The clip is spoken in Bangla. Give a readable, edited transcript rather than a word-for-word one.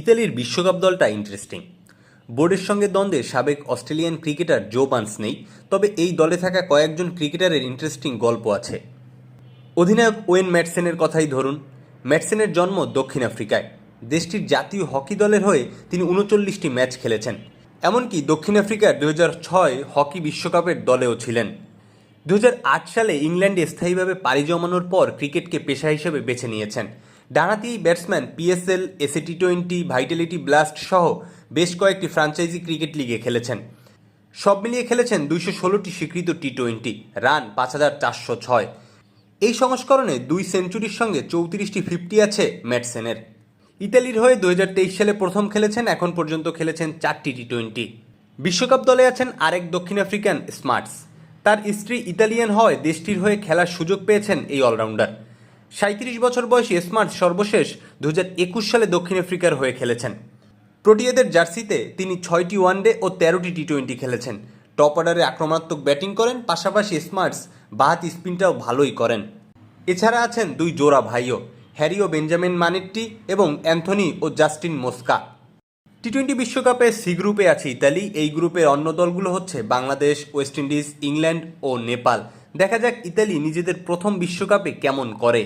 ইতালির বিশ্বকাপ দলটা ইন্টারেস্টিং। বোর্ডের সঙ্গে দ্বন্দ্বে সাবেক অস্ট্রেলিয়ান ক্রিকেটার জো বার্নস নেই, তবে এই দলে থাকা কয়েকজন ক্রিকেটারের ইন্টারেস্টিং গল্প আছে। অধিনায়ক ওয়েন ম্যাটসেনের কথাই ধরুন। ম্যাটসেনের জন্ম দক্ষিণ আফ্রিকায়। দেশটির জাতীয় হকি দলের হয়ে তিনি ৩৯টি ম্যাচ খেলেছেন। এমনকি দক্ষিণ আফ্রিকার ২০০৬ হকি বিশ্বকাপের দলেও ছিলেন। ২০০৮ সালে ইংল্যান্ডে স্থায়ীভাবে পাড়ি জমানোর পর ক্রিকেটকে পেশা হিসেবে বেছে নিয়েছেন। ডানহাতি batsman PSL, SA T20, Vitality blast সহ বেশ কয়েকটি ফ্র্যাঞ্চাইজি ক্রিকেট লিগে খেলেছেন। সব মিলিয়ে খেলেছেন ২১৬টি স্বীকৃত টি20, রান ৫,৪০৬। এই সংস্করণে ২ সেঞ্চুরির সঙ্গে ৩৪টি 50 আছে ম্যাটসেনের। ইতালির হয়ে ২০২৩ সালে প্রথম খেলেছেন, এখন পর্যন্ত খেলেছেন 4টি টি20। বিশ্বকাপ দলে আছেন আরেক দক্ষিণ আফ্রিকান স্মার্টস। তার স্ত্রী ইতালিয়ান হওয়ায় দেশটির হয়ে খেলার সুযোগ পেয়েছেন এই অলরাউন্ডার। ৩৭ বছর বয়সী স্মার্টস সর্বশেষ ২০২১ সালে দক্ষিণ আফ্রিকার হয়ে খেলেছেন। প্রোটিয়াদের জার্সিতে তিনি 6টি ওয়ানডে ও 13টি টি20 খেলেছেন। টপ অর্ডারে আক্রমণাত্মক ব্যাটিং করেন, পাশাপাশি স্মার্টস বাহাতি স্পিনটাও ভালোই করেন। এছাড়া আছেন দুই জোড়া ভাইও, হ্যারি ও বেঞ্জামিন মানেট্টি এবং অ্যান্থনি ও জাস্টিন মোস্কা। টি20 বিশ্বকাপে সি গ্রুপে আছে ইতালি। এই গ্রুপের অন্য দলগুলো হচ্ছে বাংলাদেশ, ওয়েস্ট ইন্ডিজ, ইংল্যান্ড ও নেপাল। দেখা যাক ইতালি নিজেদের প্রথম বিশ্বকাপে কেমন করে।